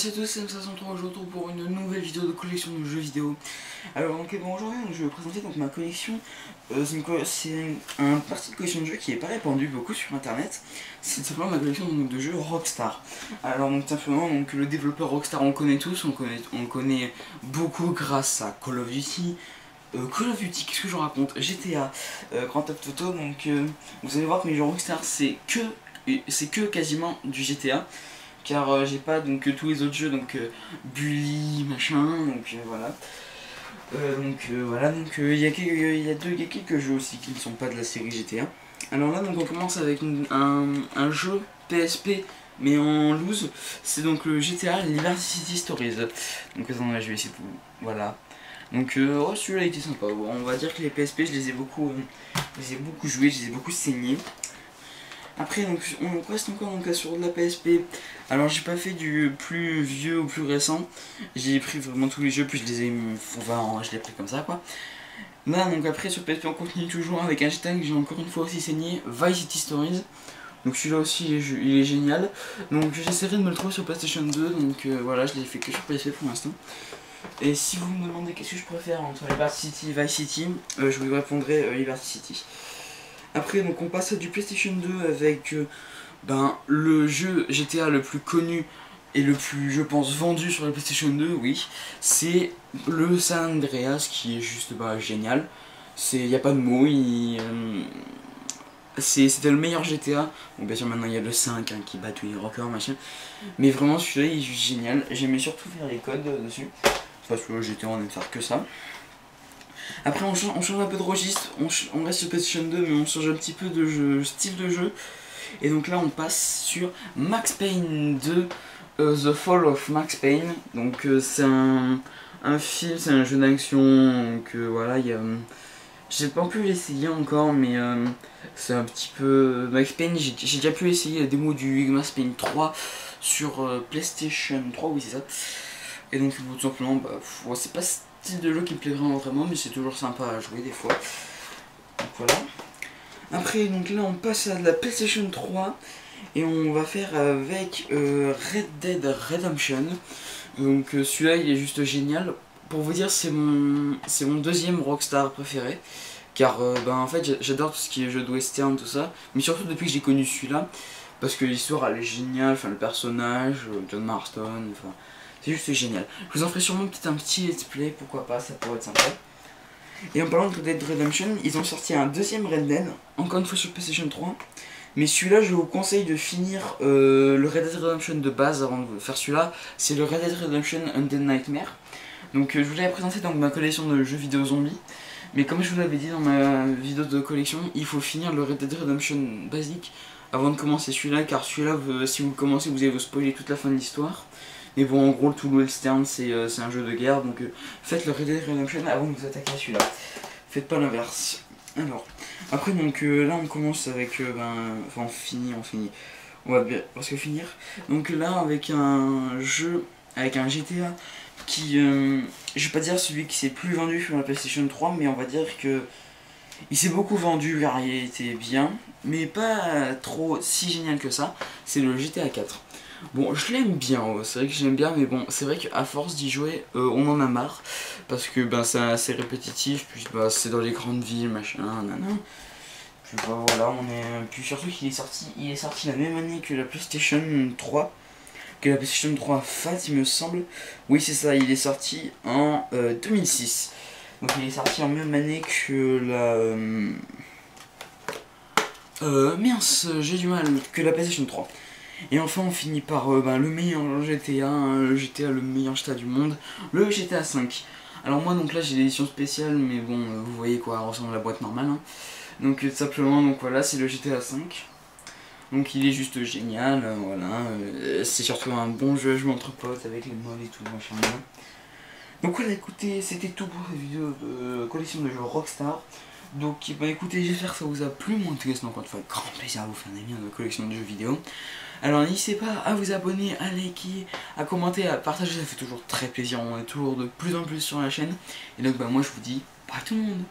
salut à tous, c'est M503, je retrouve pour une nouvelle vidéo de collection de jeux vidéo. Alors donc bon, aujourd'hui je vais vous présenter donc ma collection. C'est un parti de collection de jeux qui est pas répandu beaucoup sur internet. C'est simplement ma collection donc, de jeux Rockstar. Alors donc simplement donc, le développeur Rockstar on connaît tous, on connaît beaucoup grâce à Call of Duty. Qu'est-ce que je raconte, GTA, Grand Theft Auto, donc vous allez voir que mes jeux Rockstar c'est que quasiment du GTA. Car j'ai pas donc tous les autres jeux, donc Bully, machin, donc voilà. Donc il y a quelques jeux aussi qui ne sont pas de la série GTA. Alors là donc on commence avec un jeu PSP mais en loose, c'est donc le GTA Liberty City Stories. Donc attendez, je vais essayer de... Voilà. Donc oh, celui-là était sympa, bon, on va dire que les PSP je les ai beaucoup joués, je les ai beaucoup saignés. Après donc on reste encore donc, sur de la PSP. Alors j'ai pas fait du plus vieux ou plus récent. J'ai pris vraiment tous les jeux puis je les ai je l'ai pris comme ça quoi. Là donc après sur PSP on continue toujours avec un GTA que j'ai encore une fois aussi saigné, Vice City Stories. Donc celui-là aussi il est génial. Donc j'essaierai de me le trouver sur PlayStation 2. Donc voilà, je l'ai fait que sur PSP pour l'instant. Et si vous me demandez qu'est-ce que je préfère entre Liberty City et Vice City, je vous répondrai Liberty City. Après donc on passe à du PlayStation 2 avec le jeu GTA le plus connu et le plus je pense vendu sur la PlayStation 2, oui, c'est le San Andreas qui est juste génial. Il n'y a pas de mots, c'était le meilleur GTA. Bon bien sûr maintenant il y a le 5 qui bat tous les records machin. Mais vraiment celui-là il est juste génial. J'aimais surtout faire les codes dessus. Parce que GTA on aime faire que ça. Après on change un peu de registre, on reste sur PlayStation 2 mais on change un petit peu de style de jeu. Et donc là on passe sur Max Payne 2, The Fall of Max Payne. Donc c'est un film, c'est un jeu d'action, donc voilà, j'ai pas pu l'essayer encore mais c'est un petit peu... Max Payne, j'ai déjà pu essayer la démo du Max Payne 3 sur PlayStation 3, oui c'est ça. Et donc tout simplement, c'est pas ce style de jeu qui me plaît vraiment, mais c'est toujours sympa à jouer des fois. Donc voilà. Après donc là on passe à la PlayStation 3 et on va faire avec Red Dead Redemption. Donc celui-là il est juste génial. Pour vous dire c'est mon deuxième Rockstar préféré. Car en fait j'adore tout ce qui est jeu de western, tout ça. Mais surtout depuis que j'ai connu celui-là. Parce que l'histoire elle est géniale, enfin le personnage, John Marston, enfin... C'est juste génial. Je vous en ferai sûrement peut-être un petit let's play, pourquoi pas, ça pourrait être sympa. Et en parlant de Red Dead Redemption, ils ont sorti un deuxième Red Dead, encore une fois sur PlayStation 3. Mais celui-là, je vous conseille de finir le Red Dead Redemption de base avant de faire celui-là. C'est le Red Dead Redemption Undead Nightmare. Donc je vous l'avais présenté dans ma collection de jeux vidéo zombies. Mais comme je vous l'avais dit dans ma vidéo de collection, il faut finir le Red Dead Redemption basique avant de commencer celui-là. Car celui-là, si vous le commencez, vous allez vous spoiler toute la fin de l'histoire. Mais bon, en gros, tout le western, c'est un jeu de guerre, donc faites le Red Dead Redemption avant de vous attaquer à celui-là. Faites pas l'inverse. Alors, après, donc là, on commence avec, enfin, on finit. On va bien presque finir. Donc là, avec un jeu, avec un GTA qui, je vais pas dire celui qui s'est plus vendu sur la PlayStation 3, mais on va dire que il s'est beaucoup vendu car il était bien, mais pas trop si génial que ça. C'est le GTA 4. Bon, je l'aime bien, c'est vrai que je l'aime bien, mais bon, c'est vrai qu'à force d'y jouer, on en a marre. Parce que c'est assez répétitif, puis c'est dans les grandes villes, machin, nanana. Puis voilà, puis surtout qu'il est sorti la même année que la PlayStation 3. Que la PlayStation 3 Fat, il me semble. Oui, c'est ça, il est sorti en 2006. Donc il est sorti en même année que mince, j'ai du mal, que la PlayStation 3. Et enfin on finit par le meilleur GTA, le GTA le meilleur GTA du monde, le GTA 5. Alors moi donc là j'ai l'édition spéciale mais bon vous voyez quoi, elle ressemble à la boîte normale hein. Donc tout simplement donc voilà c'est le GTA 5. Donc il est juste génial, voilà, c'est surtout un bon jeu à jouer entre potes avec les mods et tout machin. Donc voilà écoutez c'était tout pour cette vidéo de collection de jeux Rockstar. Donc écoutez j'espère que ça vous a plu, moi en tout cas c'est encore une fois grand plaisir à vous faire des vidéos de collection de jeux vidéo. Alors n'hésitez pas à vous abonner, à liker, à commenter, à partager, ça fait toujours très plaisir, on est toujours de plus en plus sur la chaîne. Et donc moi je vous dis bye tout le monde.